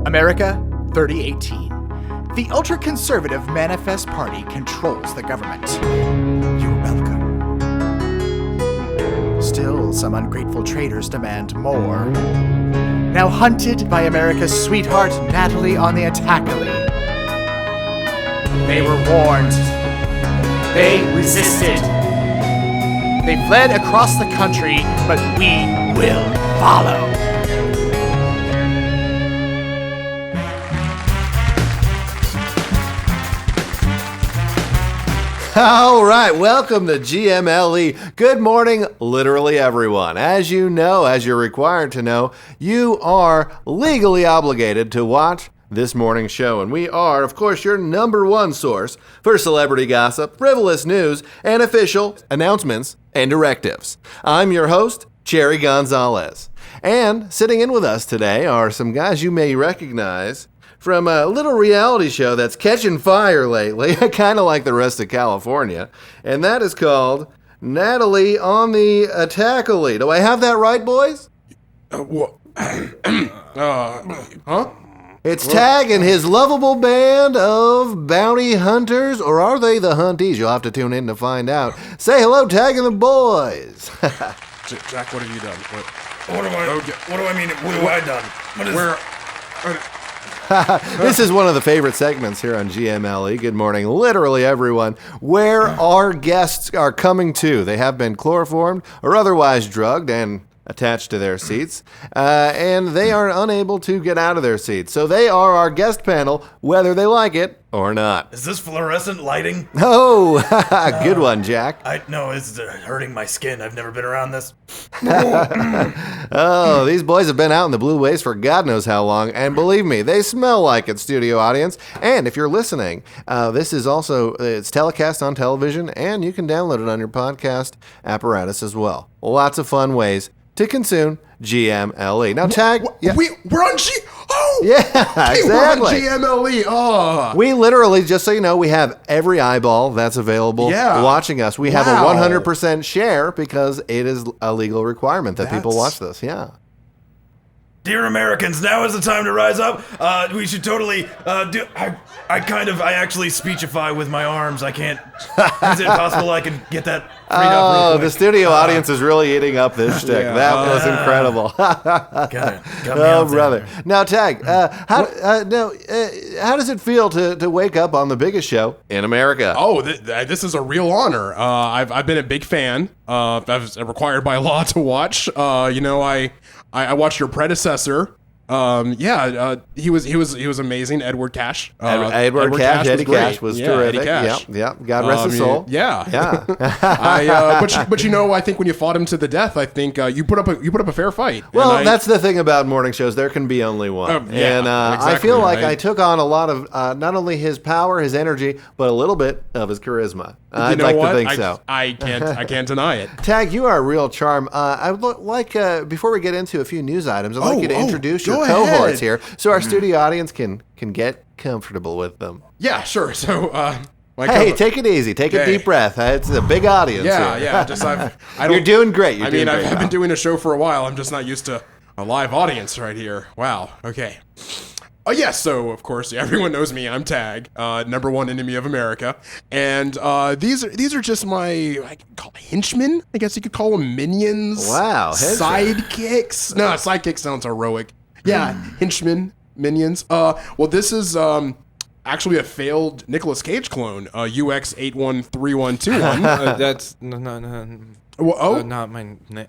America, 3018. The ultra-conservative Manifest Party controls the government. You're welcome. Still, some ungrateful traitors demand more. Now hunted by America's sweetheart, Natalie on the Attackally. They were warned. They resisted. They fled across the country, but we will follow. All right, welcome to GMLE. Good morning, literally everyone. As you know, as you're required to know, you are legally obligated to watch this morning's show. And we are, of course, your number one source for celebrity gossip, frivolous news, and official announcements and directives. I'm your host, Cherry Gonzalez. And sitting in with us today are some guys you may recognize from a little reality show that's catching fire lately, kind of like the rest of California, and that is called Natalie on the Attackally. Do I have that right, boys? It's Tag and his lovable band of bounty hunters, or are they the hunties? You'll have to tune in to find out. Say hello, Tag and the boys. Jack, what have you done? What do I mean? What have I done? What is... This is one of the favorite segments here on GMLE. Good morning, literally everyone. Where our guests are coming to. They have been chloroformed or otherwise drugged and attached to their seats, and they are unable to get out of their seats. So they are our guest panel, whether they like it or not. Is this fluorescent lighting? Oh, good one, Jack. No, it's hurting my skin. I've never been around this. Oh, these boys have been out in the blue waste for God knows how long, and believe me, they smell like it, studio audience. And if you're listening, this is also, it's telecast on television, and you can download it on your podcast apparatus as well. Lots of fun ways to consume GMLE. Now, Tag... Yeah. We're on G... Oh! Yeah, exactly. We're on GMLE. Oh. We literally, just so you know, we have every eyeball that's available watching us. We have a 100% share because it is a legal requirement that people watch this. Yeah. Dear Americans, now is the time to rise up. We should totally do... I actually speechify with my arms. I can't... Is it possible I can get that freed up real quick? The studio audience is really eating up this shtick. Yeah. That was incredible. Got me out brother. there. Now, Tag, how does it feel to wake up on the biggest show in America? Oh, this is a real honor. I've been a big fan. I was required by law to watch. I watched your predecessor. He was amazing. Edward Cash. Edward Cash, Eddie Cash was terrific. Eddie Cash. Yep. God rest his soul. Yeah. But I think when you fought him to the death, I think you put up a fair fight. Well, that's the thing about morning shows. There can be only one. Exactly, I feel like I took on a lot of not only his power, his energy, but a little bit of his charisma. I'd like to think so. I can't deny it. Tag, you are a real charm. I would like, before we get into a few news items, I'd like you to introduce your cohorts here so our studio audience can get comfortable with them. Yeah, sure. So, hey, take it easy. Take a deep breath. It's a big audience here. Yeah. You're doing great. I've been doing a show for a while. I'm just not used to a live audience right here. Wow. Okay. Yes, so of course everyone knows me. I'm Tag, number one enemy of America, and these are just my I can call henchmen. I guess you could call them minions. Wow, sidekicks. No, sidekick sounds heroic. Yeah, henchmen, minions. Well, this is actually a failed Nicolas Cage clone, UX813121. That's no. Not my name.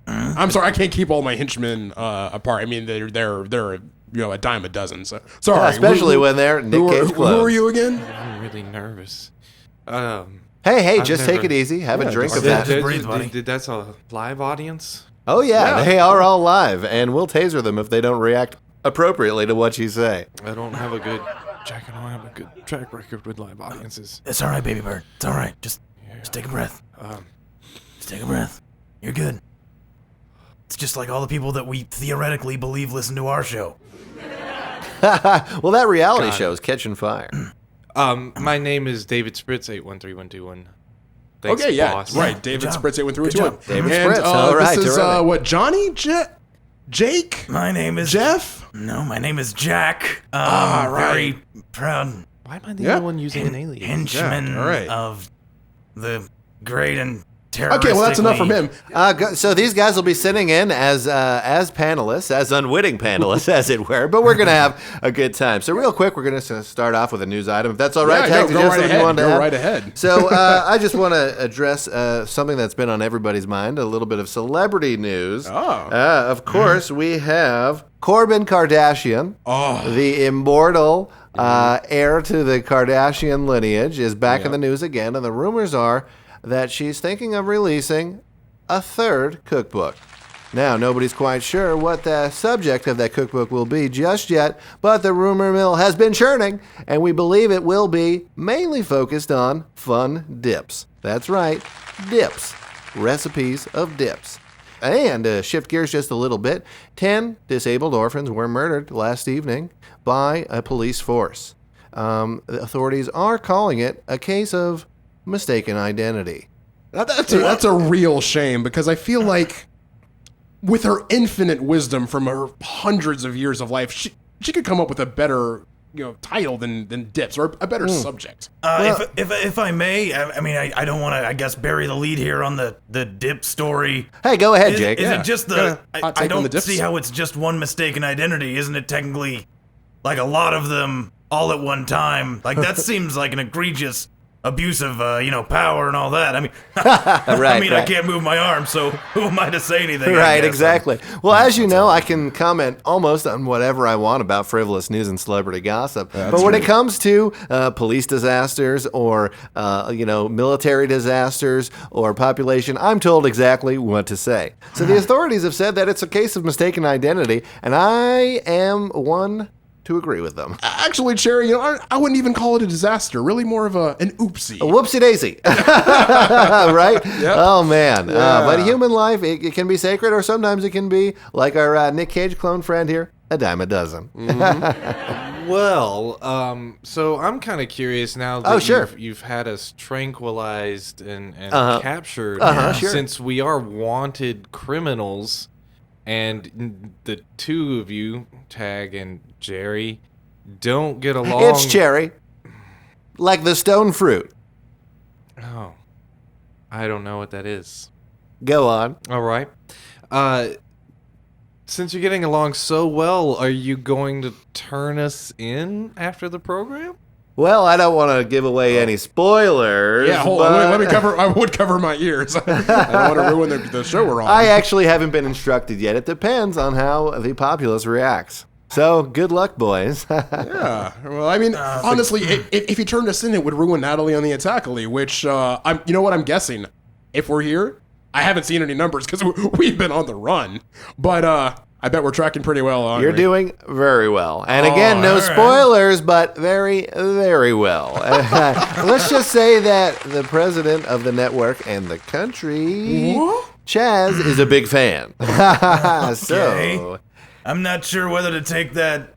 I'm sorry, I can't keep all my henchmen apart. I mean, they're a dime a dozen. So sorry, yeah, especially when they're Nick Cage clones. Who are you again? I'm really nervous. Hey, just take it easy. Have a drink of that. That's a live audience. Oh yeah, they are all live, and we'll taser them if they don't react appropriately to what you say. I don't have a good track record with live audiences. It's all right, baby bird. It's all right. Just take a breath. Just take a breath. You're good. It's just like all the people that we theoretically believe listen to our show. Well, that reality show is catching fire. My name is David Spritz, 813121. Thanks, okay, yeah, boss. right. David Spritz, 81321. David Spritz, all right. This is what, Johnny? Jake? My name is Jeff? No, my name is Jack. right. Very proud Why am I the only one using an alien? henchman all right. of the great and terroristically... Okay, well, that's enough from him. So these guys will be sitting in as panelists, as unwitting panelists, as it were. But we're gonna have a good time. So real quick, we're gonna start off with a news item, if that's all right. Yeah, Tag, go did you have right something you ahead. wanted to Go add? right ahead. So I just want to address something that's been on everybody's mind, a little bit of celebrity news. Of course, we have Kourtney Kardashian, the immortal heir to the Kardashian lineage, is back in the news again, and the rumors are that she's thinking of releasing a third cookbook. Now, nobody's quite sure what the subject of that cookbook will be just yet, but the rumor mill has been churning, and we believe it will be mainly focused on fun dips. That's right, dips. Recipes of dips. And to shift gears just a little bit, 10 disabled orphans were murdered last evening by a police force. The authorities are calling it a case of mistaken identity. That's a real shame, because I feel like with her infinite wisdom from her hundreds of years of life, she could come up with a better title than dips, or a better subject. If I may, I mean, I don't want to, I guess, bury the lead here on the dip story. Hey, go ahead, Jake. Is it just Hot I take on the don't dips? see how it's just one mistaken identity. Isn't it technically like a lot of them all at one time? Like, that seems like an egregious abuse of, power and all that. I mean, I can't move my arm, so who am I to say anything? Right, exactly. Well, as you know, I can comment almost on whatever I want about frivolous news and celebrity gossip. But when it comes to police disasters or, military disasters or population, I'm told exactly what to say. So the authorities have said that it's a case of mistaken identity, and I am one to agree with them. Actually, Cherry, I wouldn't even call it a disaster. Really more of an oopsie. A whoopsie daisy. Right? Yep. Oh, man. Yeah. But human life, it can be sacred, or sometimes it can be, like our Nick Cage clone friend here, a dime a dozen. Well, so I'm kind of curious now that sure. you've had us tranquilized and captured, Sure. since we are wanted criminals, and the two of you, Tag and Jerry, don't get along. It's cherry. Like the stone fruit. Oh, I don't know what that is. Go on. All right. Since you're getting along so well, are you going to turn us in after the program? Well, I don't want to give away any spoilers. Yeah, hold on. Let me cover. I would cover my ears. I don't want to ruin the show we're on. I actually haven't been instructed yet. It depends on how the populace reacts. So, good luck, boys. Yeah. Well, I mean, honestly, if you turned us in, it would ruin Natalie on the Attackally, which, I'm guessing. If we're here, I haven't seen any numbers because we've been on the run. But I bet we're tracking pretty well, aren't You're we? doing very well. And again, no spoilers, but very, very well. Let's just say that the president of the network and the country, Chaz, is a big fan. So, I'm not sure whether to take that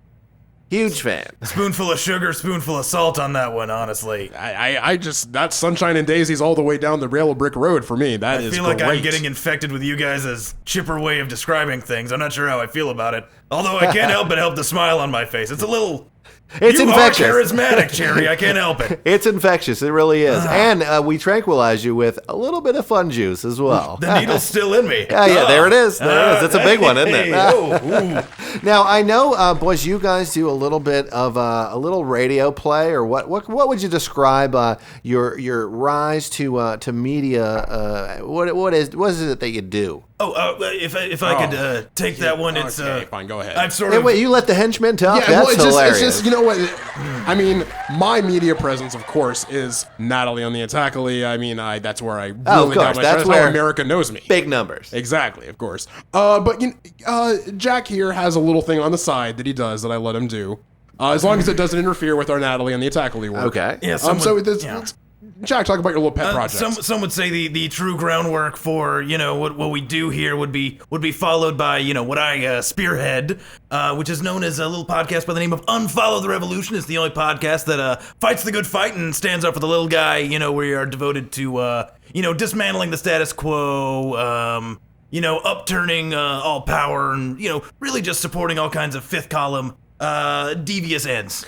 huge fan. spoonful of sugar, spoonful of salt on that one, honestly. I just, that's sunshine and daisies all the way down the rail brick road for me. That is I feel like great. I'm getting infected with you guys' chipper way of describing things. I'm not sure how I feel about it. Although I can't help but help the smile on my face. It's a little... It's you infectious. are charismatic, Cherry. I can't help it. It's infectious. It really is. And we tranquilize you with a little bit of fun juice as well. The needle's still in me. Yeah, there it is. There it is. It's a big one, isn't it? Ooh. Now, I know, boys, you guys do a little bit of a little radio play, or what would you describe your rise to media? What is it that you do? If I could take that one, it's Okay, fine, go ahead. I've sort Hey, of... wait, you let the henchmen talk? Yeah, well, That's it's hilarious. just, you know what? I mean, my media presence, of course, is Natalie on the Attackally. I mean, that's where I really of course, got my that's that's where how America knows me. Big numbers. Exactly, of course. But Jack here has a little thing on the side that he does that I let him do, as long as it doesn't interfere with our Natalie on the Attackally work. Okay. Yeah, Jack, talk about your little pet project. Some would say the true groundwork for what we do here would be followed by what I spearhead, which is known as a little podcast by the name of Unfollow the Revolution. It's the only podcast that fights the good fight and stands up for the little guy. We are devoted to dismantling the status quo, upturning all power and, really just supporting all kinds of fifth column devious ends.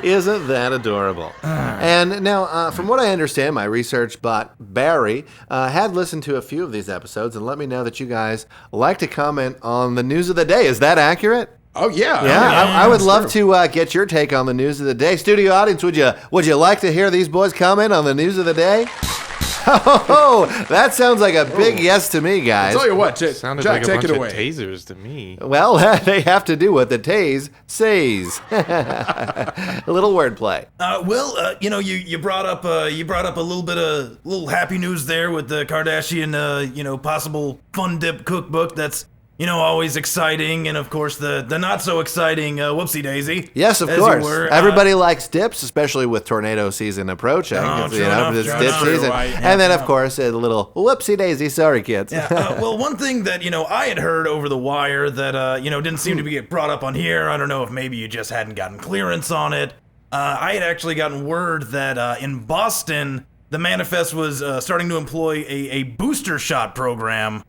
Isn't that adorable? And now, from what I understand, my research bot, Barry, had listened to a few of these episodes and let me know that you guys like to comment on the news of the day. Is that accurate? Oh, yeah. Yeah, I would love true. to get your take on the news of the day. Studio audience, would you like to hear these boys comment on the news of the day? Oh, that sounds like a big yes to me, guys. I'll tell you what, Sounded Jack, like a take bunch it of away. tasers to me. Well, they have to do what the tase says. A little wordplay. You brought up a little happy news there with the Kardashian, possible fun dip cookbook. That's always exciting, and of course the not so exciting whoopsie daisy. Yes, of as you course. were. Everybody likes dips, especially with tornado season approaching. Oh, It's, true enough, it's true dip enough. season. Right. And then, of course, a little whoopsie daisy. Sorry, kids. Yeah, well, one thing that I had heard over the wire that didn't seem to be brought up on here. I don't know if maybe you just hadn't gotten clearance on it. I had actually gotten word that in Boston, the manifest was starting to employ a booster shot program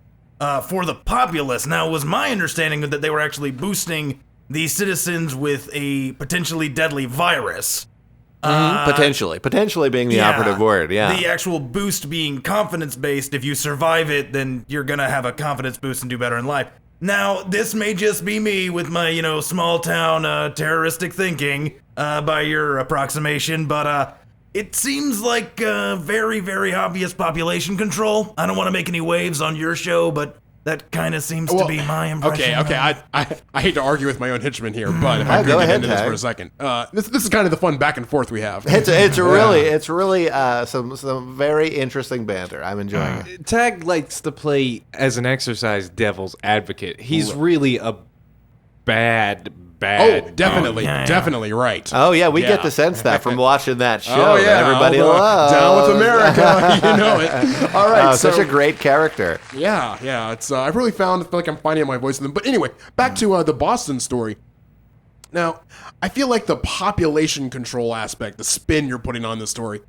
for the populace. Now, it was my understanding that they were actually boosting the citizens with a potentially deadly virus. Potentially being the operative word. Yeah. The actual boost being confidence-based. If you survive it, then you're gonna have a confidence boost and do better in life. Now, this may just be me with my, small-town terroristic thinking, by your approximation, but it seems like very, very obvious population control. I don't want to make any waves on your show, but that kind of seems to be my impression. Okay. I hate to argue with my own henchman here, but if I Go could get ahead, into this Tag. for a second, this is kind of the fun back and forth we have. It's really some very interesting banter. I'm enjoying it. Tag likes to play as an exercise devil's advocate. He's really a bad. Oh, definitely, yeah. definitely right. Oh yeah, we get the sense that from watching that show. Oh yeah, that everybody all the- loves. Down with America, you know it. All right, Such a great character. Yeah. It's I really feel like I'm finding my voice in them. But anyway, back to the Boston story. Now, I feel like the population control aspect, the spin you're putting on the story,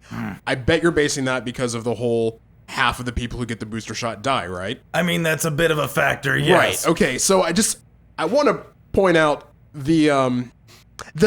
I bet you're basing that because of the whole half of the people who get the booster shot die, right? I mean, that's a bit of a factor, yes. Right. Okay. So I want to point out the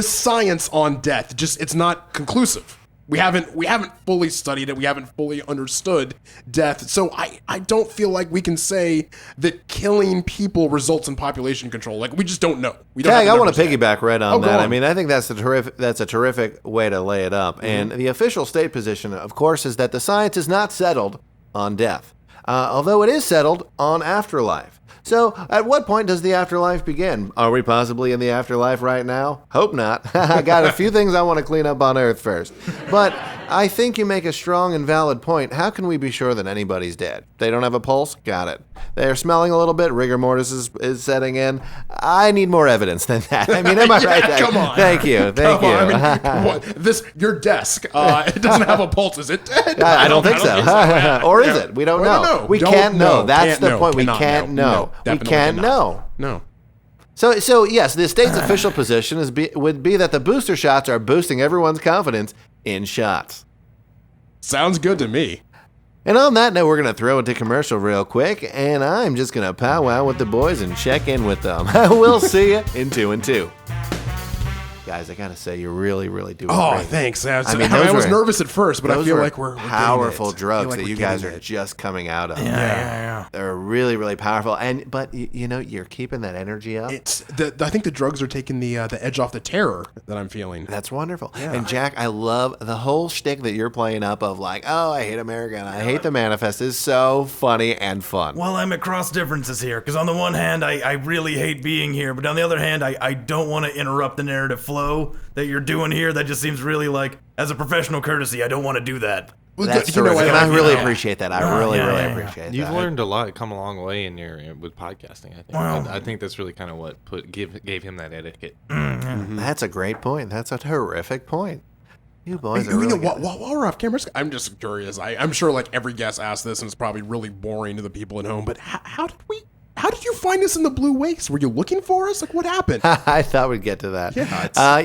science on death. It's not conclusive. We haven't fully studied it. We haven't fully understood death. So I don't feel like we can say that killing people results in population control. Like, we just don't know. We don't. Tag, have I want to numbers yet. piggyback right on go that. on. I mean, I think that's a terrific way to lay it up. And the official state position, of course, is that the science is not settled on death, although it is settled on afterlife. So, at what point does the afterlife begin? Are we possibly in the afterlife right now? Hope not. I got a few things I want to clean up on Earth first. But I think you make a strong and valid point. How can we be sure that anybody's dead? They don't have a pulse? Got it. They're smelling a little bit. Rigor mortis is setting in. I need more evidence than that. I mean, am I right? Tag? Come on. Thank you. Thank you. I mean, your desk, it doesn't have a pulse. Is it dead? I don't think so. Yeah. Or is it? We don't Well, know. I don't know. We Don't can't know. know. That's Can't the know. point. We Cannot can't know. know. No, We definitely can't cannot. know. No. So yes, the state's official position would be that the booster shots are boosting everyone's confidence in shots. Sounds good to me. And on that note, we're going to throw it to commercial real quick, and I'm just going to powwow with the boys and check in with them. We'll see you in 2 and 2. Guys, I got to say, you're really, really doing Oh, great. thanks. I I mean, was those nervous at first, but I Those feel were like we're getting powerful it. I drugs feel like that we're you guys getting are it. just coming out of. Yeah. They're really, really powerful. But you're keeping that energy up. I think the drugs are taking the edge off the terror that I'm feeling. That's wonderful. And Jack, I love the whole shtick that you're playing up of like, oh, I hate America and I hate the manifest is so funny and fun. Well, I'm at cross differences here, because on the one hand, I really hate being here, but on the other hand, I don't want to interrupt the narrative flow that you're doing here. That just seems really like, as a professional courtesy, I don't want to do that. Well, That's you know terrific. what, And I really yeah. appreciate that. I really, yeah, really yeah. appreciate You've that. learned a lot, come a long way with podcasting. I think. Wow. I think that's really kind of what gave him that etiquette. That's a great point. That's a terrific point. You boys are You really know, good. while we're off camera, I'm just curious. I'm sure like every guest asked this, and it's probably really boring to the people at home. But how how did you find us in the Blue Wastes? Were you looking for us? Like, what happened? I thought we'd get to that.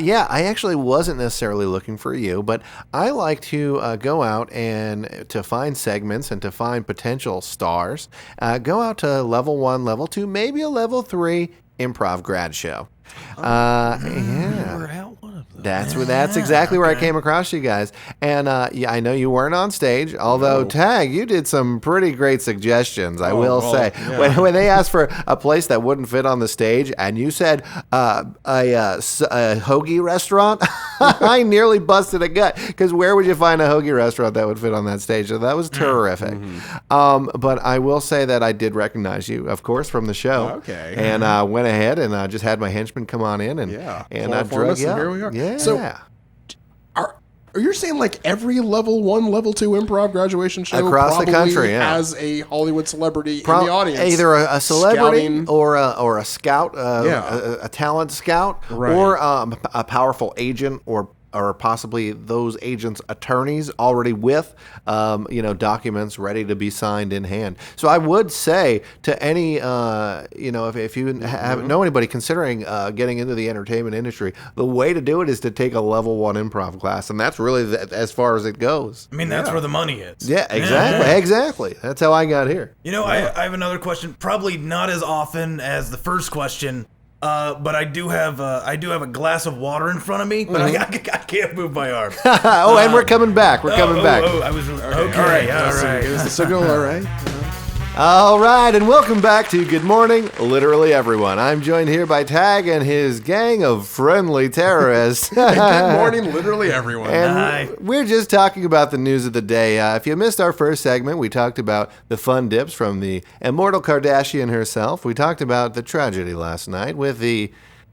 Yeah, I actually wasn't necessarily looking for you, but I like to go out and to find segments and to find potential stars. Go out to level 1, level 2, maybe a level 3 improv grad show. Yeah. We're out one of them. That's exactly where I came across you guys. And yeah, I know you weren't on stage, although Tag, you did some pretty great suggestions, I will say. yeah. When they asked for a place that wouldn't fit on the stage, and you said a hoagie restaurant, I nearly busted a gut, because where would you find a hoagie restaurant that would fit on that stage? So that was terrific. But I will say that I did recognize you, of course, from the show. Okay. And went ahead and just had my henchmen come on in and I Chloroform drug us, you and out. here we are. Yeah. So, are you saying like every level 1, level 2 improv graduation show Across the probably country, yeah. has a Hollywood celebrity in the audience? Either a celebrity scouting. or a scout, a talent scout, Right. or a powerful agent, or possibly those agents' attorneys already with, documents ready to be signed in hand. So I would say to any, if you know anybody considering getting into the entertainment industry, the way to do it is to take a level 1 improv class, and that's really as far as it goes. I mean, that's where the money is. Yeah, exactly. That's how I got here. You know, I have another question. Probably not as often as the first question, but I do have a glass of water in front of me, but I can't move my arm. And we're coming back. We're coming back. I was really, okay. All right. Is the signal all right? All right, and welcome back to Good Morning, Literally Everyone. I'm joined here by Tag and his gang of friendly terrorists. Good morning, literally everyone. And we're just talking about the news of the day. If you missed our first segment, we talked about the fun dips from the immortal Kardashian herself. We talked about the tragedy last night with the,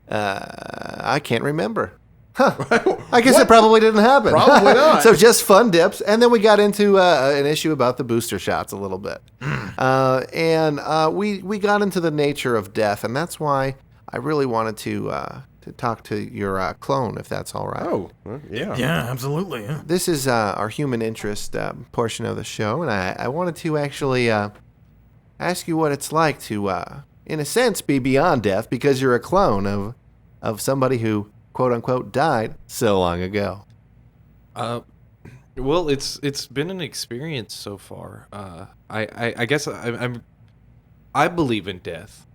I can't remember. I guess it probably didn't happen. Probably not. So just fun dips. And then we got into an issue about the booster shots a little bit. And we got into the nature of death. And that's why I really wanted to talk to your clone, if that's all right. Oh, yeah. Yeah, absolutely. Yeah. This is our human interest portion of the show. And I wanted to actually ask you what it's like to, in a sense, be beyond death, because you're a clone of somebody who, quote unquote, died so long ago. Well, it's been an experience so far. I guess I believe in death.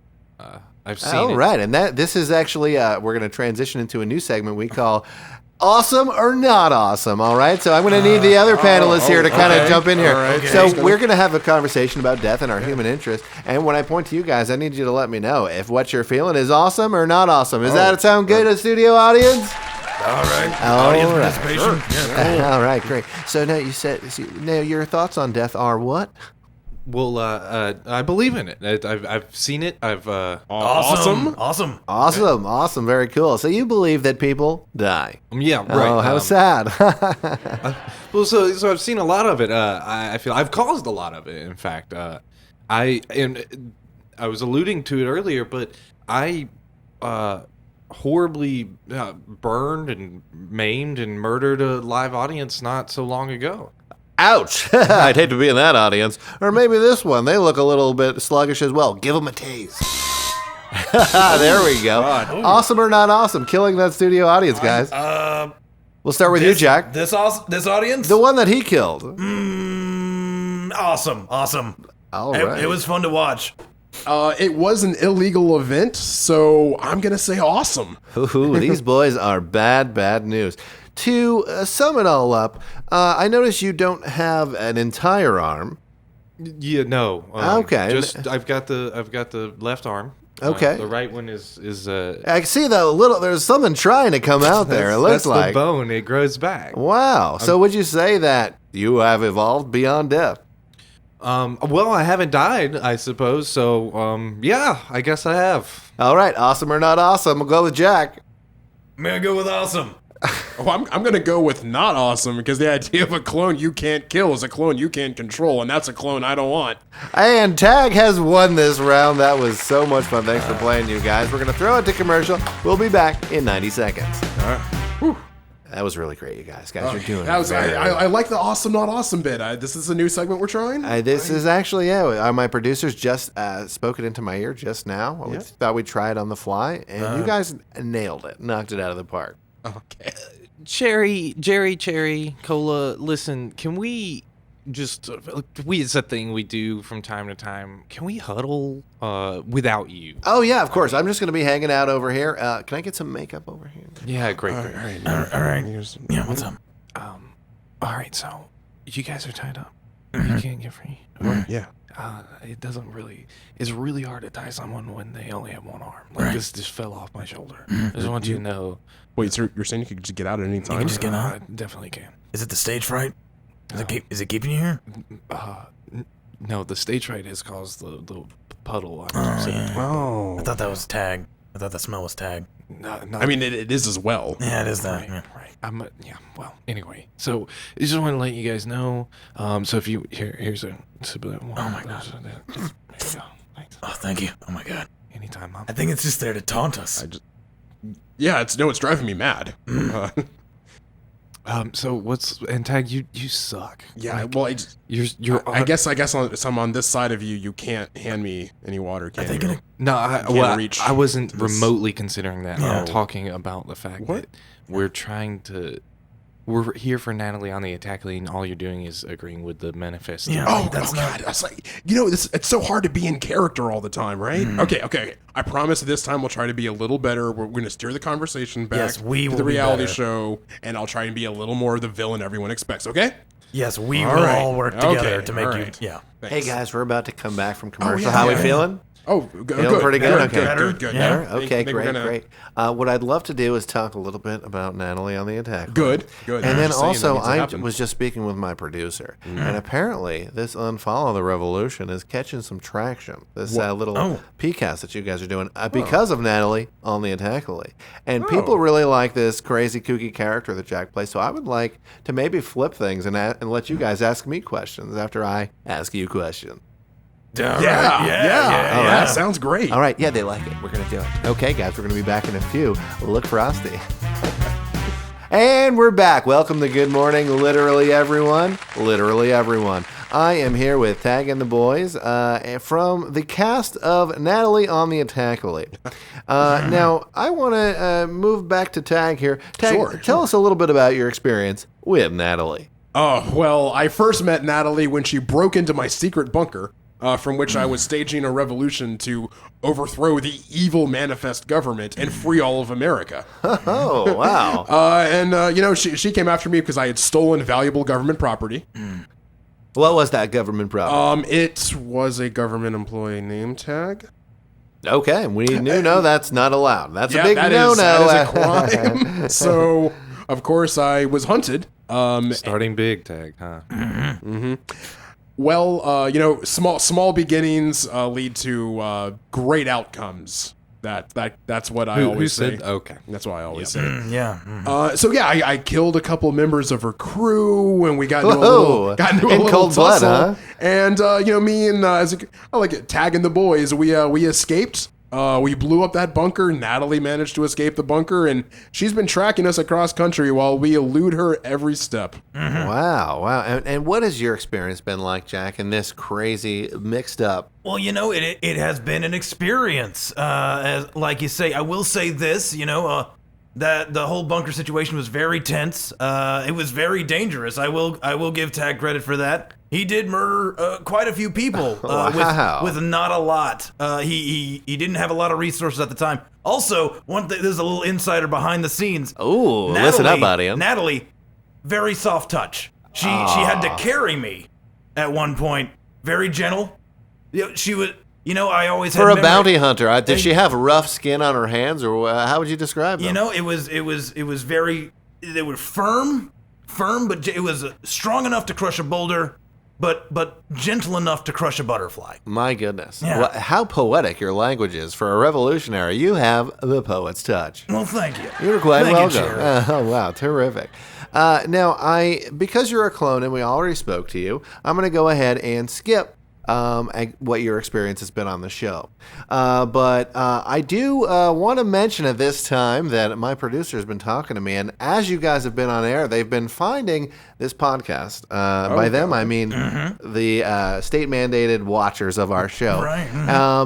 I've seen it. Right, and this is actually we're going to transition into a new segment we call Awesome or Not Awesome. All right, so I'm going to need the other panelists here to kind of jump in here. Right, so we're going to have a conversation about death and our human interest. And when I point to you guys, I need you to let me know if what you're feeling is awesome or not awesome. Does that sound good, a studio audience? All right. All Audience right. participation. Yeah, cool. All right, great. So now now your thoughts on death are what? Well, I believe in it. I've seen it. Awesome. Awesome, very cool. So you believe that people die? Yeah, right. Oh, how sad. Well, so I've seen a lot of it. I feel I've caused a lot of it. In fact, I was alluding to it earlier, but I horribly burned and maimed and murdered a live audience not so long ago. Ouch! I'd hate to be in that audience. Or maybe this one. They look a little bit sluggish as well. Give them a taste. There we go. Awesome or not awesome? Killing that studio audience, guys. We'll start with you, Jack. This audience? The one that he killed. Awesome. All right. It was fun to watch. It was an illegal event, so I'm going to say awesome. Ooh, these boys are bad news. To sum it all up, I notice you don't have an entire arm. Yeah, no. Okay. Just I've got the left arm. Okay. The right one is I see there's something trying to come out there. It looks that's like the bone. It grows back. Wow. So would you say that you have evolved beyond death? Well, I haven't died, I suppose. So, yeah, I guess I have. All right. Awesome or not awesome? We'll go with Jack. I'm gonna go with awesome. Oh, I'm going to go with not awesome, because the idea of a clone you can't kill is a clone you can't control, and that's a clone I don't want. And Tag has won this round. That was so much fun. Thanks for playing, you guys. We're going to throw it to commercial. We'll be back in 90 seconds. All right. That was really great, you guys. You're doing That was very I like the awesome not awesome bit. This is a new segment we're trying. This is actually, my producers just spoke it into my ear just now. We thought we'd try it on the fly, and you guys nailed it, knocked it out of the park. Okay. Cherry, Cola, listen, can we just, it's a thing we do from time to time. Can we huddle without you? Oh, yeah, of course. I'm just going to be hanging out over here. Can I get some makeup over here? Yeah, great. All right. Yeah, what's up? All right, so you guys are tied up. You can't get free. Yeah. It doesn't really. It's really hard to tie someone when they only have one arm. Like this just fell off my shoulder. I just want you to know. Wait, so you're saying you could just get out at any time? You can just get out. I definitely can. Is it the stage fright? Is it keeping you here? No, the stage fright has caused the puddle. I'm seeing. Oh. I thought that was tag. I thought that smell was tag. No, I mean, it is as well. Yeah, it is that. Right. Well, anyway, so I just want to let you guys know. So if you here's a sip of that one. Oh my God. There you go. Thanks. Oh, thank you. Oh my God. Anytime, Mom. I think it's just there to taunt us. Yeah, it's driving me mad. So and Tag, you suck. Yeah, Like, well, you're. I guess I'm on this side of you. You can't hand me any water, can you? No, I wasn't to this. remotely considering that. Yeah. I'm talking about the fact that we're trying to. We're here for Natalie on the attack lane. All you're doing is agreeing with the manifesto. Yeah. Oh, That's God. I was like, it's so hard to be in character all the time, right? Okay. I promise this time we'll try to be a little better. We're going to steer the conversation back Yes, we to will the be reality better. show, and I'll try and be a little more the villain everyone expects, okay? Yes, we All will right. all work Okay, together to make all you. right. Yeah. Hey, Thanks. guys, we're about to come back from commercial. yeah, How we yeah. feeling? Oh, Feeling good. pretty good? Okay. Good. Yeah. Better? Okay, Think we're great, gonna- great. What I'd love to do is talk a little bit about Natalie on the attack. Good. And then Just saying that also, needs to I happen. was just speaking with my producer, and apparently this Unfollow the Revolution is catching some traction. This little PCast that you guys are doing because of Natalie on the attack lane. And people really like this crazy, kooky character that Jack plays, so I would like to maybe flip things and let you guys ask me questions after I ask you questions. Yeah. Sounds great. All right, yeah, they like it. We're going to do it. Okay, guys, we're going to be back in a few. Look frosty. And we're back. Welcome to Good Morning, literally everyone. Literally everyone. I am here with Tag and the boys from the cast of Natalie on the Attack Lane. Now, I want to move back to Tag here. Tag, tell us a little bit about your experience with Natalie. Oh, well, I first met Natalie when she broke into my secret bunker, from which I was staging a revolution to overthrow the evil manifest government and free all of America. Oh, wow. She came after me because I had stolen valuable government property. What was that government property? It was a government employee name tag. Okay, we no, that's not allowed. That's a big that no-no. That is a crime. So, of course, I was hunted. Starting big, Tag, huh? Well, small beginnings lead to great outcomes. That's what I always say. Okay. That's what I always say. I killed a couple members of her crew, and we got into a little In cold blood, tussle. huh? And me and I like it, tagging the boys. We escaped. We blew up that bunker. Natalie managed to escape the bunker, and she's been tracking us across country while we elude her every step. Wow. And what has your experience been like, Jack, in this crazy, mixed up? Well, it has been an experience. As like you say, I will say this, that the whole bunker situation was very tense. It was very dangerous. I will give Tag credit for that. He did murder quite a few people Wow. with not a lot. He didn't have a lot of resources at the time. Also, one thing, there's a little insider behind the scenes. Ooh, listen up, buddy. Natalie, very soft touch. She had to carry me at one point. Very gentle. She was. I always had For a memory- bounty hunter, did she have rough skin on her hands, or how would you describe them? it was very. They were firm, but it was strong enough to crush a boulder, but gentle enough to crush a butterfly. My goodness. Yeah. Well, how poetic your language is. For a revolutionary, you have the poet's touch. Well, thank you. You're quite Thank you, welcome. Jared. Oh, wow, terrific. Now, because you're a clone and we already spoke to you, I'm going to go ahead and skip and what your experience has been on the show. But I do want to mention at this time that my producer has been talking to me, and as you guys have been on air, they've been finding this podcast. By them, I mean the state-mandated watchers of our show. Right.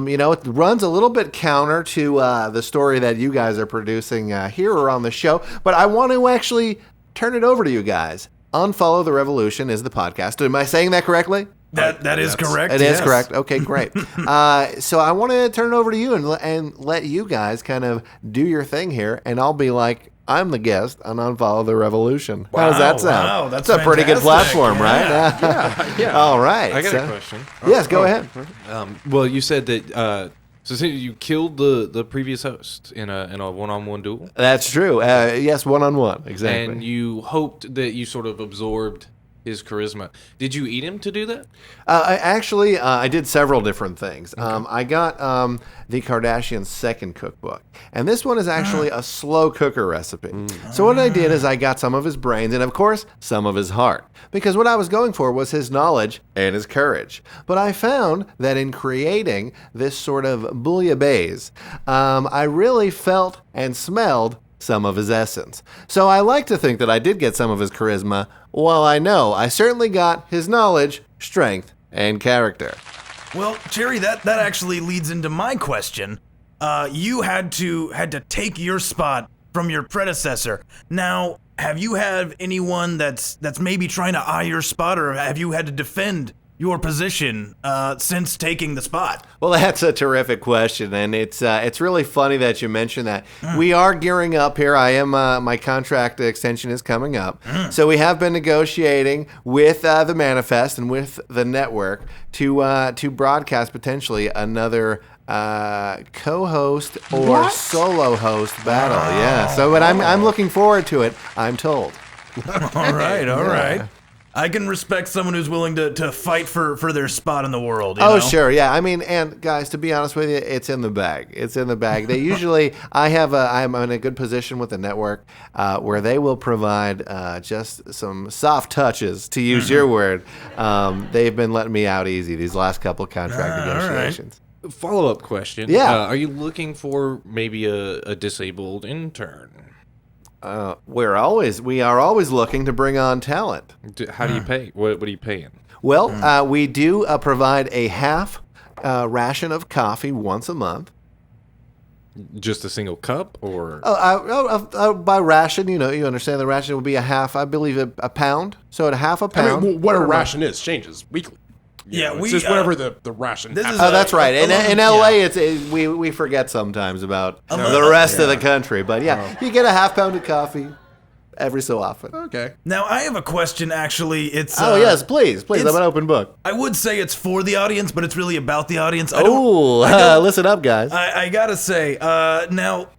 It runs a little bit counter to the story that you guys are producing here or on the show, but I want to actually turn it over to you guys. Unfollow the Revolution is the podcast. Am I saying that correctly? That is correct. It is correct. Okay, great. So I want to turn it over to you and let you guys kind of do your thing here, and I'll be like, I'm the guest on Unfollow the Revolution. How does that sound? Wow, that's a pretty good fantastic. platform, right? Yeah. All right. I got a question. Yes, go ahead. Well, you said that. So you killed the previous host in a one-on-one duel, That's true. Yes, one-on-one. Exactly. and you hoped that you sort of absorbed his charisma. Did you eat him to do that? I did several different things. I got the Kardashians' second cookbook, and this one is actually a slow cooker recipe. So what I did is I got some of his brains and, of course, some of his heart, because what I was going for was his knowledge and his courage. But I found that in creating this sort of bouillabaisse, I really felt and smelled some of his essence. So I like to think that I did get some of his charisma, while I know I certainly got his knowledge, strength, and character. Well, Jerry, that actually leads into my question. You had to take your spot from your predecessor. Now, have you had anyone that's maybe trying to eye your spot, or have you had to defend your position since taking the spot? Well, that's a terrific question, and it's really funny that you mentioned that. We are gearing up here. I am my contract extension is coming up, so we have been negotiating with the Manifest and with the network to broadcast potentially another co-host or solo host battle. Yeah, so but I'm looking forward to it. I'm told. All right. I can respect someone who's willing to fight for their spot in the world. You know? Sure, yeah. I mean, and guys, to be honest with you, it's in the bag. It's in the bag. They usually, I'm in a good position with the network where they will provide just some soft touches, to use your word. They've been letting me out easy these last couple contract negotiations. Follow-up question. Yeah. Are you looking for maybe a disabled intern? We are always looking to bring on talent. How do you pay? What are you paying? Well, we do provide a half ration of coffee once a month. Just a single cup, or? By ration, you understand the ration would be a half, I believe, a pound. So at a half a pound. I mean, what a ration is changes weekly. Yeah, it's just whatever the ration. This is that's right. In LA, we forget sometimes about the rest of the country. But you get a half pound of coffee every so often. Okay. Now, I have a question, actually. It's yes, please. I'm an open book. I would say it's for the audience, but it's really about the audience. Listen up, guys. I gotta say, now,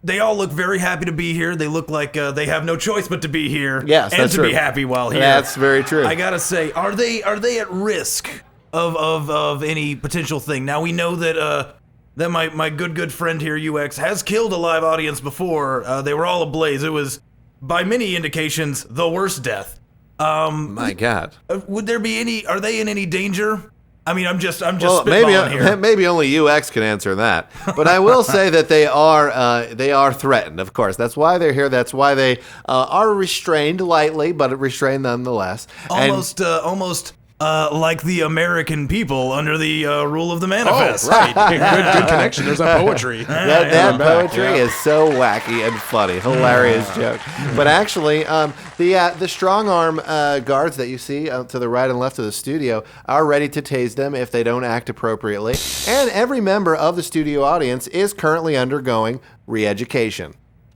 they all look very happy to be here. They look like they have no choice but to be here. Yes, and that's to true. be happy while here. That's very true. I gotta say, are they at risk of any potential thing? Now we know that my good friend here, UX, has killed a live audience before. They were all ablaze. It was, by many indications, the worst death. My God. Would there be any? Are they in any danger? I mean, I'm just Well, spitballing here. maybe only UX can answer that. But I will say that they are threatened. Of course, that's why they're here. That's why they are restrained lightly, but restrained nonetheless. Almost like the American people under the rule of the Manifest. Oh, right. good connection. There's that poetry. That poetry is so wacky and funny, hilarious joke. But actually, the strong arm guards that you see to the right and left of the studio are ready to tase them if they don't act appropriately. And every member of the studio audience is currently undergoing re-education.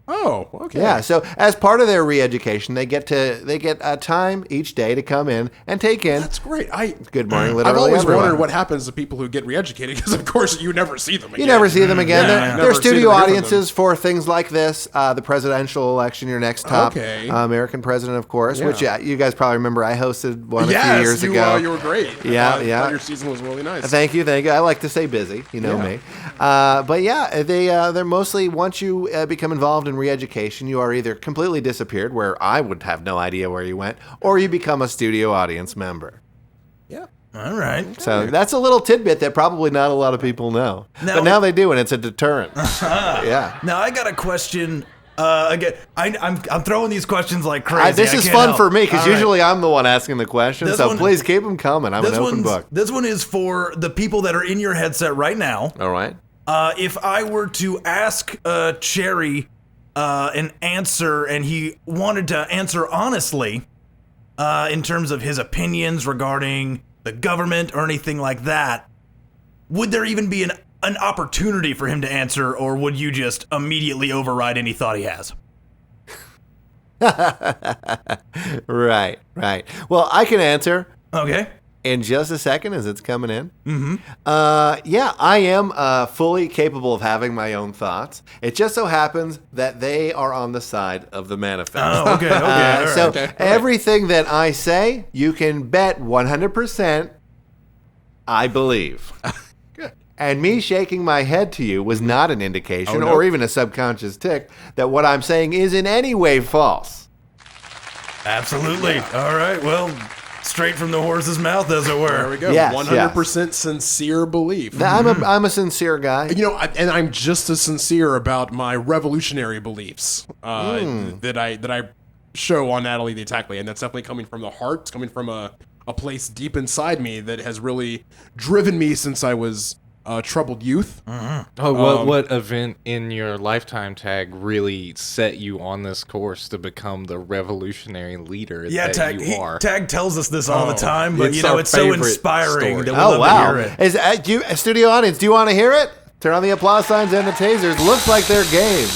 Oh, okay. Yeah, so as part of their re-education, they get a time each day to come in and take in. That's great. Good morning, literally. I've always everyone. wondered what happens to people who get re-educated, because of course you never see them again. You never see them again. Yeah, They're never see studio them, hear from audiences for things like this, the presidential election, your next top American president, of course, which you guys probably remember I hosted one a few years ago. You were great. Yeah. Your season was really nice. Thank you. I like to stay busy, me. But yeah, they're mostly, once you become involved in re-education, you are either completely disappeared, where I would have no idea where you went, or you become a studio audience member. Yeah. All right. So that's a little tidbit that probably not a lot of people know. But now they do, and it's a deterrent. Yeah. Now I got a question. Again, I'm throwing these questions like crazy. This is fun for me because usually I'm the one asking the questions. So please keep them coming. I'm an open book. This one is for the people that are in your headset right now. All right. If I were to ask Cherry an answer and he wanted to answer honestly in terms of his opinions regarding the government or anything like that, would there even be an opportunity for him to answer, or would you just immediately override any thought he has? Right. Well, I can answer. Okay. In just a second as it's coming in. Yeah, I am fully capable of having my own thoughts. It just so happens that they are on the side of the manifest. Oh, okay. All right, so everything that I say, you can bet 100% I believe. And me shaking my head to you was not an indication or even a subconscious tick that what I'm saying is in any way false. Absolutely. Yeah. All right. Well, straight from the horse's mouth, as it were. There we go. Yes, 100% sincere belief. Now, I'm a sincere guy. You know, and I'm just as sincere about my revolutionary beliefs that I show on Natalie the Attack Lady, and that's definitely coming from the heart. It's coming from a place deep inside me that has really driven me since I was troubled youth. Oh, what event in your lifetime, Tag, really set you on this course to become the revolutionary leader that Tag, you are? Tag tells us this all the time, but it's it's so favorite inspiring story. that we love to hear it. Is studio audience, do you want to hear it? Turn on the applause signs and the tasers. Looks like they're game.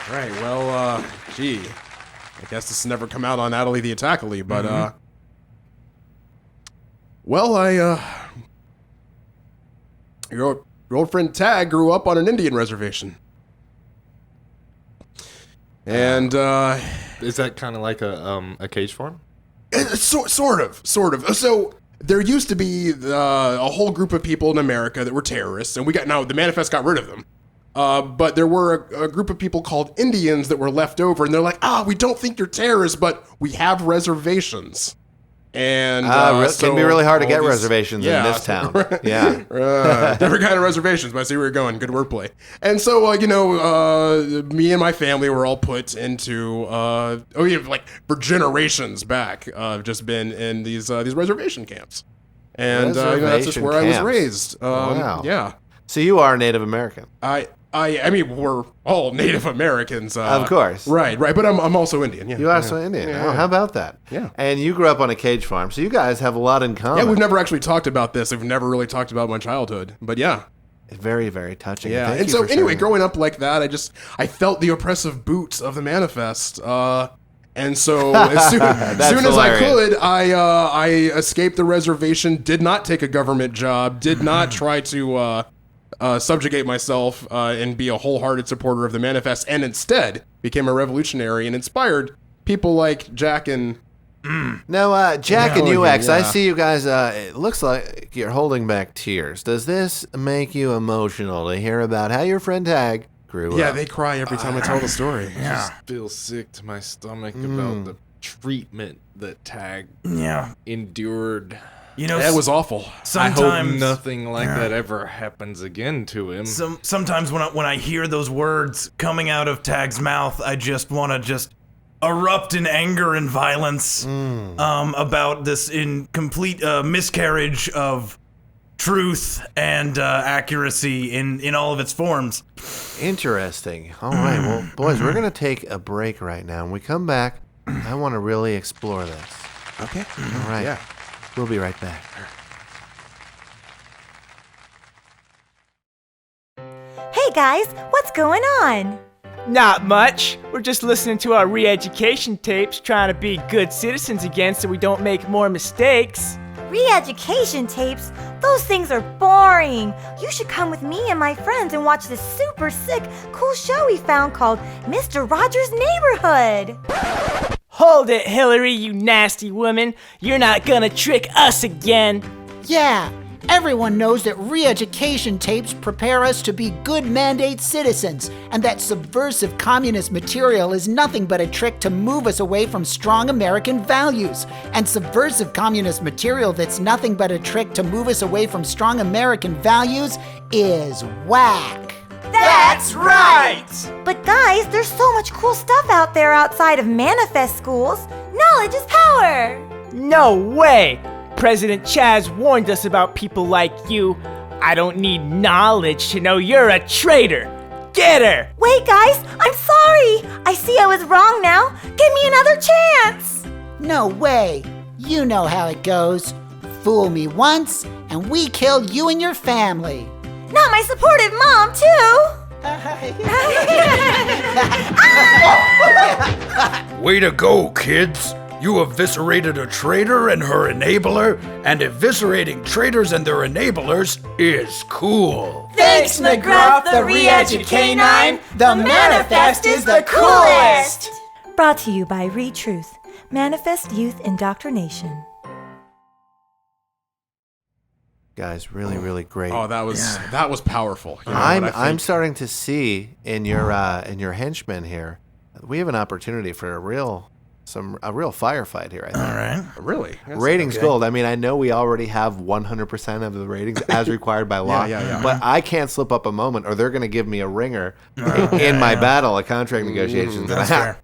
Right. Well, gee, I guess this has never come out on Natalie the Attack Lady, but well, your old friend Tag grew up on an Indian reservation. And Is that kind of like a cage farm? Sort of. So there used to be a whole group of people in America that were terrorists, and the manifest got rid of them. But there were a group of people called Indians that were left over, and they're like, we don't think you're terrorists, but we have reservations. And it can be really hard to get reservations in this town. Yeah. Different kind of reservations, but I see where you're going. Good wordplay. And so, me and my family were all put into, for generations back, just been in these reservation camps. And that's just where I was raised. Wow. Yeah. So you are Native American. I mean, we're all Native Americans. Of course. Right. But I'm also Indian. Yeah. You are also Indian. Yeah. Oh, how about that? Yeah. And you grew up on a cage farm, so you guys have a lot in common. Yeah, we've never actually talked about this. We've never really talked about my childhood. But yeah. Very, very touching. Yeah. Thank And you so for anyway, sharing. growing up like that, I felt the oppressive boots of the manifest. And so as soon as I could, I escaped the reservation, did not take a government job, did not try to subjugate myself and be a wholehearted supporter of the manifest, and instead became a revolutionary and inspired people like Jack and... Now, Jack and UX, yeah. I see you guys, it looks like you're holding back tears. Does this make you emotional to hear about how your friend Tag grew up? Yeah, they cry every time I tell the story. I feel sick to my stomach about the treatment that Tag endured. You know, That was awful. I hope sometimes nothing like that ever happens again to him. sometimes when I hear those words coming out of Tag's mouth, I just want to erupt in anger and violence about this complete miscarriage of truth and accuracy in all of its forms. Interesting. All right, well, boys, we're going to take a break right now. When we come back, I want to really explore this. Okay. All right. Yeah. We'll be right back. Hey guys, what's going on? Not much. We're just listening to our re-education tapes, trying to be good citizens again so we don't make more mistakes. Re-education tapes? Those things are boring. You should come with me and my friends and watch this super sick, cool show we found called Mr. Rogers' Neighborhood. Hold it, Hillary, you nasty woman. You're not gonna trick us again. Yeah, Everyone knows that re-education tapes prepare us to be good mandate citizens, and that subversive communist material is nothing but a trick to move us away from strong American values. And subversive communist material that's nothing but a trick to move us away from strong American values is whack. That's right! But guys, there's so much cool stuff out there outside of manifest schools. Knowledge is power. No way! President Chaz warned us about people like you. I don't need knowledge to know you're a traitor. Get her! Wait, guys, I'm sorry. I see I was wrong now. Give me another chance. No way. You know how it goes. Fool me once, and we kill you and your family. Not my supportive mom, too. Way to go, kids! You eviscerated a traitor and her enabler, and eviscerating traitors and their enablers is cool. Thanks, McGruff, the re-educanine. The manifest is the coolest! Brought to you by Truth, Manifest Youth Indoctrination. Guys, really great. Oh, that was powerful. You know I'm starting to see in your henchmen here, we have an opportunity for a real firefight here, I think. All right. Really? Ratings gold. I mean, I know we already have 100% of the ratings as required by law, but I can't slip up a moment or they're going to give me a ringer in my battle of contract negotiations. That's fair.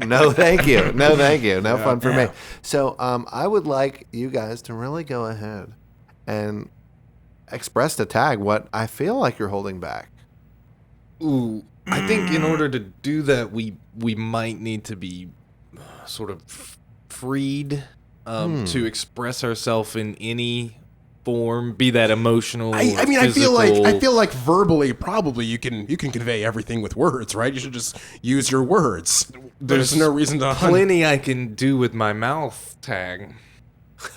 No, thank you. No, thank you. No fun for me. So I would like you guys to really go ahead and express to Tag what I feel like you're holding back. Ooh, I think in order to do that, we might need to be sort of freed to express ourselves in any form, be that emotional. I mean, physical. I feel like verbally, probably you can convey everything with words, right? You should just use your words. There's no reason to. Plenty I can do with my mouth, Tag.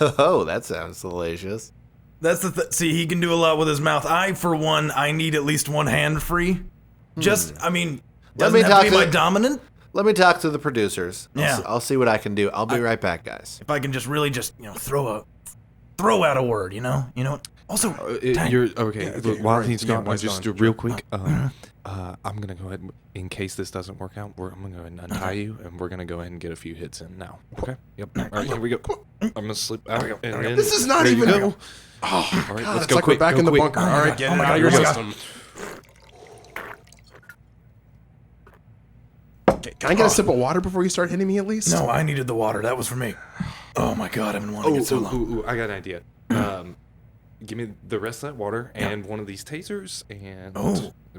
Oh, that sounds delicious. That's the see, he can do a lot with his mouth. For one, I need at least one hand free. Doesn't have to be my dominant. Let me talk to the producers. Yeah. I'll see what I can do. I'll be right back, guys. If I can just really throw out a word, you know what? Also, you're okay. Yeah, Look, while he's gone, while he's just gone. real quick. I'm gonna go ahead. In case this doesn't work out, I'm gonna go ahead and untie you, and we're gonna go ahead and get a few hits in now. Okay. Yep. All right. Here we go. I'm gonna slip out. And then, This is not there you even. go. Oh, All right. God, Let's it's go like quick. we're back go in the quick. bunker. All right, get it out of your God. system. Okay, can I get a sip of water before you start hitting me at least? no, I needed the water. That was for me. Oh my God, I've been wanting it so long. I got an idea. Give me the rest of that water and one of these tasers, and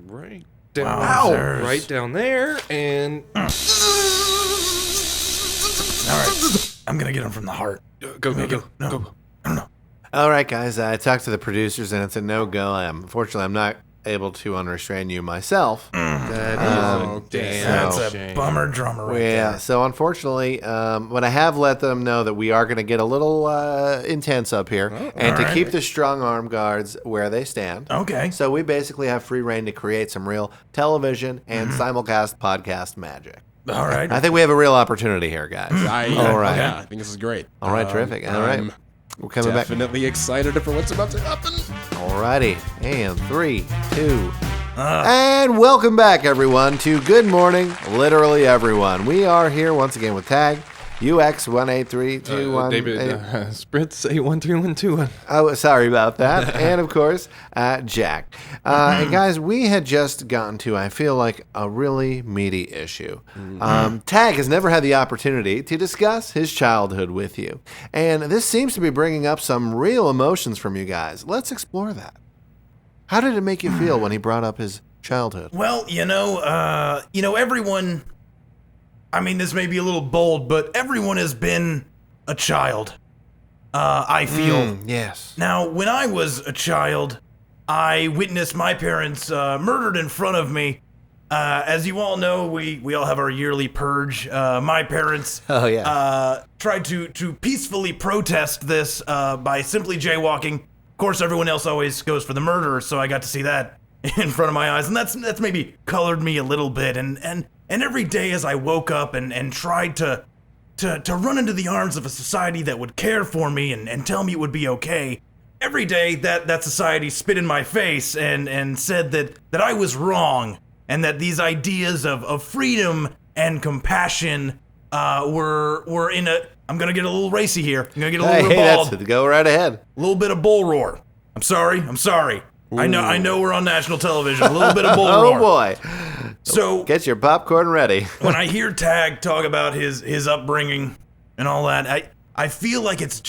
right down, Wow. right down there, and All right, I'm gonna get him from the heart. go. No. Go. I don't know. All right, guys. I talked to the producers, and it's a no-go. Unfortunately, I'm not able to unrestrain you myself. That is That's a shame. bummer drummer right Yeah, there. so unfortunately, but I have let them know that we are going to get a little intense up here, and to Alright. keep the strong arm guards where they stand. Okay. So we basically have free reign to create some real television and simulcast podcast magic. All right. I think we have a real opportunity here, guys. All right. Yeah, I think this is great. All right, terrific. All right. I'm We're coming back. definitely excited for what's about to happen. Alrighty, and 3, 2, and welcome back, everyone, to Good Morning, Literally Everyone. We are here once again with Tag, UX183218. David, Spritz 813121. Oh, sorry about that. And, of course, Jack. And, guys, we had just gotten to, I feel like, a really meaty issue. Tag has never had the opportunity to discuss his childhood with you. And this seems to be bringing up some real emotions from you guys. Let's explore that. How did it make you feel when he brought up his childhood? Well, everyone. I mean, this may be a little bold, but everyone has been a child. I feel. Yes. Now, when I was a child, I witnessed my parents murdered in front of me. As you all know, we all have our yearly purge. My parents tried to peacefully protest this by simply jaywalking. Of course, everyone else always goes for the murderer, so I got to see that in front of my eyes, and that's maybe colored me a little bit. And every day as I woke up and tried to run into the arms of a society that would care for me and tell me it would be okay, every day that society spit in my face and said that I was wrong and that these ideas of freedom and compassion were in a. I'm gonna get a little racy here. I'm gonna get a little bald. Go right ahead. A little bit of bull roar. I'm sorry. Ooh. I know we're on national television. A little bit of bull roar. Oh boy. So get your popcorn ready. When I hear Tag talk about his upbringing and all that, I feel like there's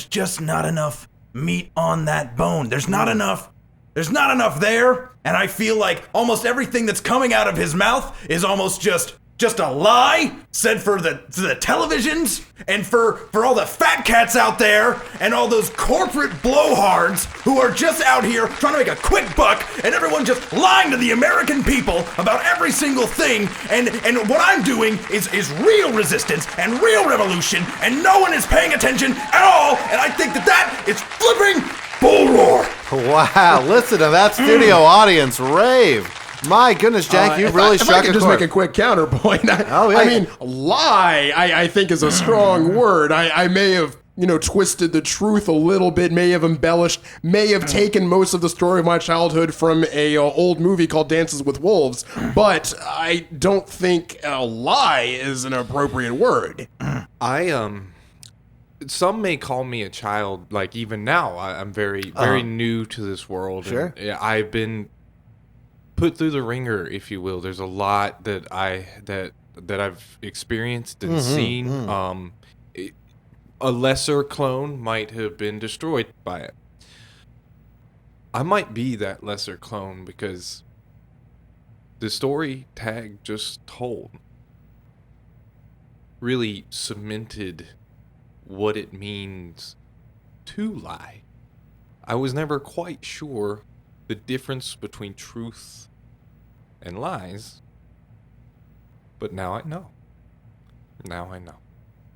just not enough meat on that bone. There's not enough there, and I feel like almost everything that's coming out of his mouth is almost just a lie said for the televisions and for all the fat cats out there and all those corporate blowhards who are just out here trying to make a quick buck, and everyone just lying to the American people about every single thing. And what I'm doing is real resistance and real revolution, and no one is paying attention at all. And I think that is flipping bull roar. Wow, listen to that studio audience rave. My goodness, Jack, you really struck a chord. If I could just make a quick counterpoint. I mean, lie, I think is a strong word. I may have, twisted the truth a little bit, may have embellished, may have taken most of the story of my childhood from a old movie called Dances with Wolves, but I don't think lie is an appropriate word. Some may call me a child, like even now. I'm very new to this world. Sure. And I've been put through the ringer, if you will. There's a lot that I've experienced and seen. A lesser clone might have been destroyed by it. I might be that lesser clone because the story Tag just told really cemented what it means to lie. I was never quite sure the difference between truth and lies, but now I know.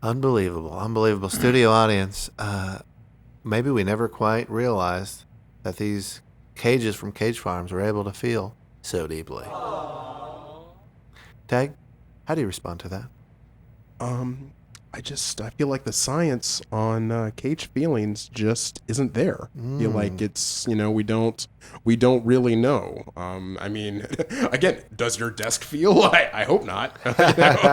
Unbelievable. Studio audience, maybe we never quite realized that these cages from cage farms were able to feel so deeply. Tag, how do you respond to that? I feel like the science on cage feelings just isn't there. I feel like it's, we don't really know. I mean, again, does your desk feel? I hope not.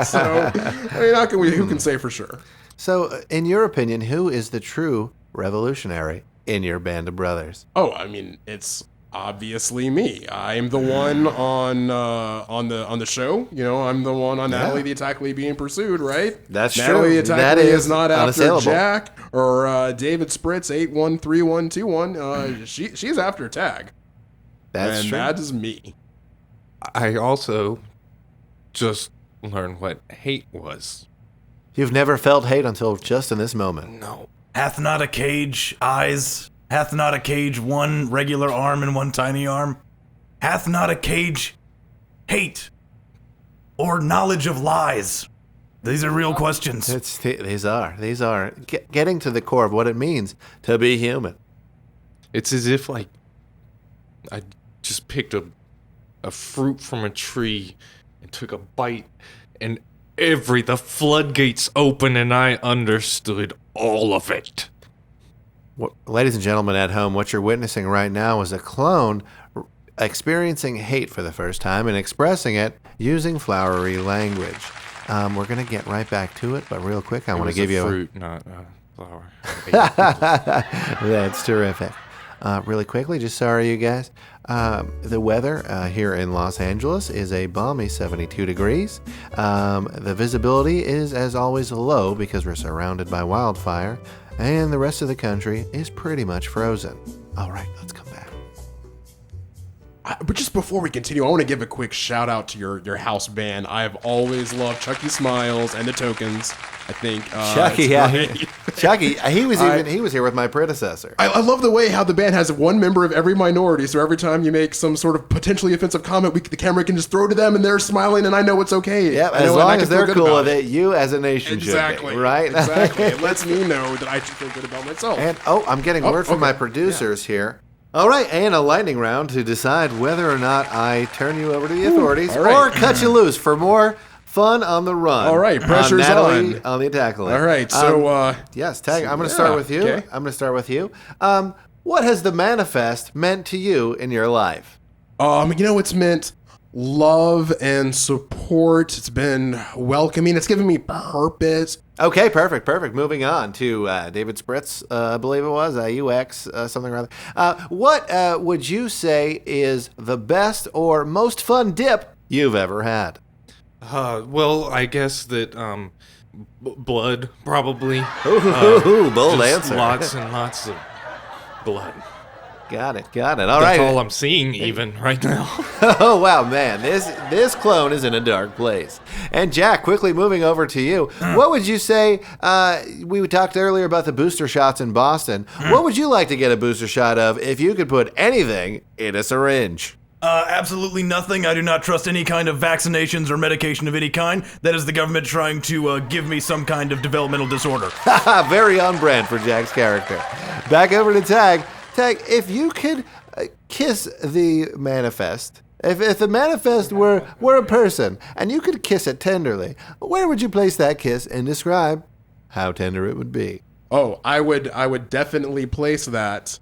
So, I mean, who can say for sure? So, in your opinion, who is the true revolutionary in your band of brothers? Oh, I mean, it's obviously me. I am the one on the show. I'm the one on Natalie the Attack Lee being pursued, right? That's Natalie true. the Attack That Lee is is not after unassailable. Jack or David Spritz 813121. She's after Tag. That's true. That is me. I also just learned what hate was. You've never felt hate until just in this moment. No. Hath not a cage eyes? Hath not a cage one regular arm and one tiny arm? Hath not a cage hate or knowledge of lies? These are real questions. These are getting to the core of what it means to be human. It's as if, like, I just picked a fruit from a tree and took a bite, and the floodgates open, and I understood all of it. Ladies and gentlemen at home, what you're witnessing right now is a clone experiencing hate for the first time and expressing it using flowery language. We're going to get right back to it, but real quick, I want to give you fruit, not a flower. That's terrific. Really quickly, just sorry, you guys. The weather here in Los Angeles is a balmy 72 degrees. The visibility is, as always, low because we're surrounded by wildfire. And the rest of the country is pretty much frozen. All right, let's come back. But just before we continue, I want to give a quick shout out to your house band. I have always loved Chucky Smiles and the Tokens. I think Chucky, Chucky, he was here with my predecessor. I love the way how the band has one member of every minority. So every time you make some sort of potentially offensive comment, the camera can just throw to them, and they're smiling, and I know it's okay. Yeah, as long as they're cool with it, you as a nation should be, right? Exactly. It lets me know that I should feel good about myself. And I'm getting word from my producers here. All right, and a lightning round to decide whether or not I turn you over to the authorities or cut you loose for more Fun on the run. All right, pressure's Natalie on. on the attack lane. All right, so yes, Tag. I'm going to start with you. okay. I'm going to start with you. What has the manifest meant to you in your life? It's meant love and support. It's been welcoming. It's given me purpose. Okay, perfect. Moving on to David Spritz, I believe it was, UX, something or other. What would you say is the best or most fun dip you've ever had? Well, I guess that blood, probably. Ooh, bold Just answer. Lots and lots of blood. Got it. All right. That's all I'm seeing even right now. Oh, wow, man. This clone is in a dark place. And Jack, quickly moving over to you. What would you say, we talked earlier about the booster shots in Boston. What would you like to get a booster shot of if you could put anything in a syringe? Absolutely nothing. I do not trust any kind of vaccinations or medication of any kind. That is the government trying to give me some kind of developmental disorder. Very on brand for Jack's character. Back over to Tag. Tag, if you could kiss the manifest, if the manifest were a person and you could kiss it tenderly, where would you place that kiss and describe how tender it would be? Oh, I would definitely place that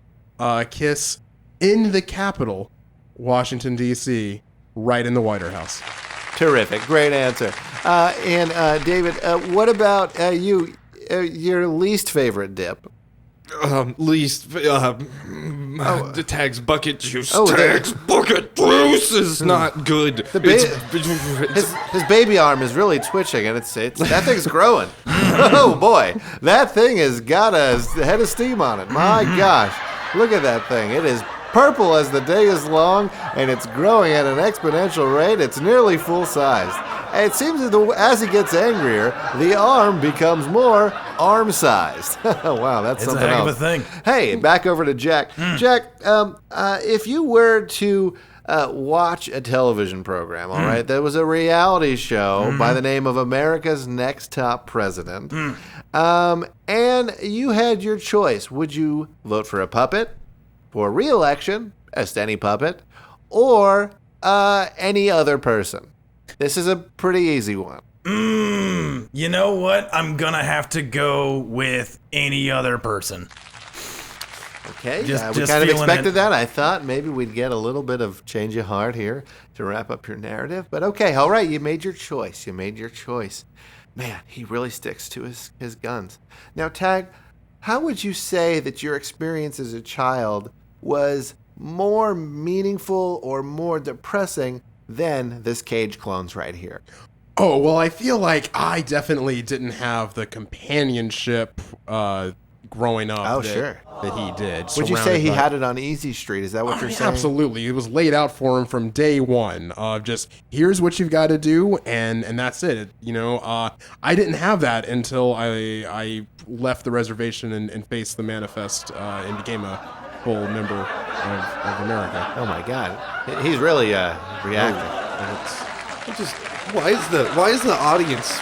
kiss in the Capitol, Washington, D.C., right in the White House. Terrific. Great answer. And David, what about you? Your least favorite dip? The Tag's bucket juice. Oh, Tag's bucket juice is not good. His baby arm is really twitching, and it's that thing's growing. Oh boy, that thing has got a head of steam on it. My gosh, look at that thing. It is purple as the day is long, and it's growing at an exponential rate. It's nearly full-sized. It seems that as he gets angrier, the arm becomes more arm-sized. Wow, that's something else. It's a heck of a thing. Hey, back over to Jack. Jack, if you were to watch a television program, all right, there was a reality show by the name of America's Next Top President, and you had your choice. Would you vote for a puppet, for re-election, as any puppet, or any other person? This is a pretty easy one. You know what? I'm gonna have to go with any other person. Okay, Just we kind of feeling expected it. that. I thought maybe we'd get a little bit of change of heart here to wrap up your narrative. But okay, all right, you made your choice. Man, he really sticks to his guns. Now, Tag, how would you say that your experience as a child was more meaningful or more depressing than this Cage clones right here? Oh, well, I feel like I definitely didn't have the companionship growing up that he did. Would you say he had it on easy street? Is that what you're saying? Absolutely. It was laid out for him from day one. Just, here's what you've got to do, and that's it. I didn't have that until I left the reservation and faced the manifest and became a full member of America. Oh my God, he's really reacting. Why is the audience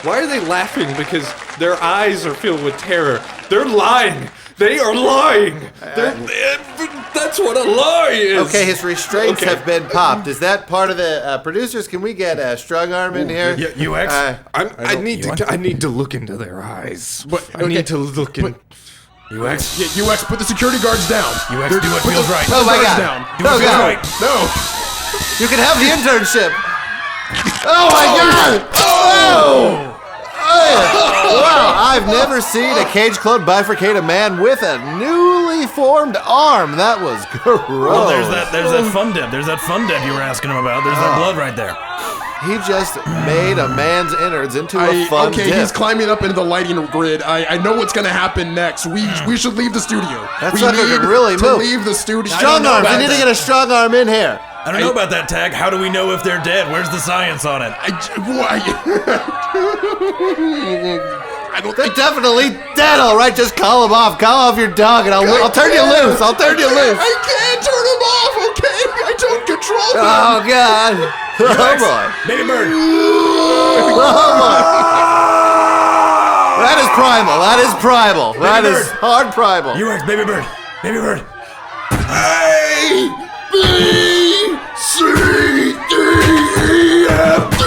why are they laughing? Because their eyes are filled with terror. They're lying. They are lying. That's what a lie is. Okay, his restraints have been popped. Is that part of the producers? Can we get a strong arm in here? UX? I need to look into their eyes. I need to look in. UX? Yeah, UX, put the security guards down. UX, do what feels right. Oh my God. Down. Do what feels right. No. You can have the internship. Oh my God! Oh! Wow, I've never seen a Cage clone bifurcate a man with a newly formed arm. That was gross. Well, there's that fun dip. There's that fun dip you were asking him about. There's that blood right there. He just made a man's innards into a fun dip. He's climbing up into the lighting grid. I know what's gonna happen next. We should leave the studio. We need really to leave the studio. Strong arms. We need to get a strong arm in here. I don't know about that, Tag. How do we know if they're dead? Where's the science on it? They're definitely dead, all right? Just call them off. Call off your dog, and I'll turn you loose. I'll turn you loose. I can't turn him off, okay? I don't control him. Oh, God. Oh, boy. Baby bird. Oh, boy. That is primal. That is primal. That is hard primal. UX, baby bird. Baby bird. A, B, C, D, E, F, G,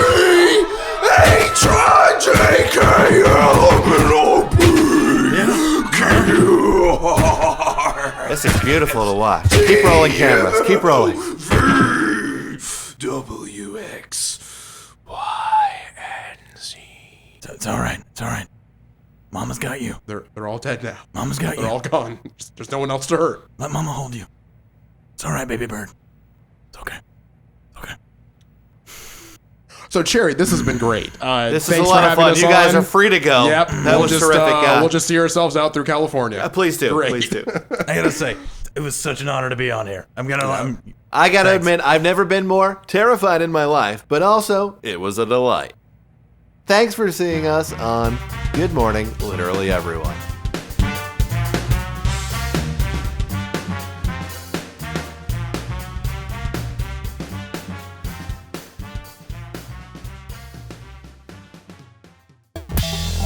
This is beautiful to watch. Keep rolling cameras. Keep rolling. WXYNZ. It's all right. It's all right. Mama's got you. They're all dead now. Mama's got you. They're all gone. There's no one else to hurt. Let Mama hold you. It's all right, baby bird. It's okay. Okay. So, Cherry, this has been great. This is a thanks lot for of having fun. us You guys on. are free to go. Yep. That was terrific. We'll just see ourselves out through California. Please do. Great. Please do. I gotta say, it was such an honor to be on here. I gotta admit, I've never been more terrified in my life, but also, it was a delight. Thanks for seeing us on Good Morning, Literally Everyone.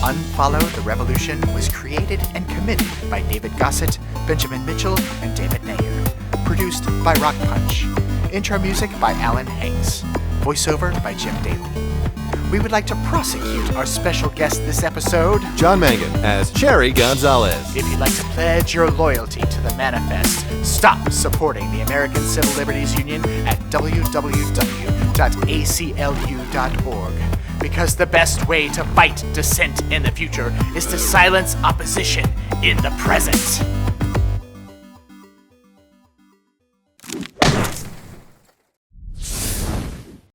Unfollow the Revolution was created and committed by David Gossett, Benjamin Mitchell, and David Nayer. Produced by Rock Punch. Intro music by Alan Hanks. Voiceover by Jim Daly. We would like to prosecute our special guest this episode. John Mangan as Cherry Gonzalez. If you'd like to pledge your loyalty to the manifest, stop supporting the American Civil Liberties Union at www.aclu.org. Because the best way to fight dissent in the future is to silence opposition in the present.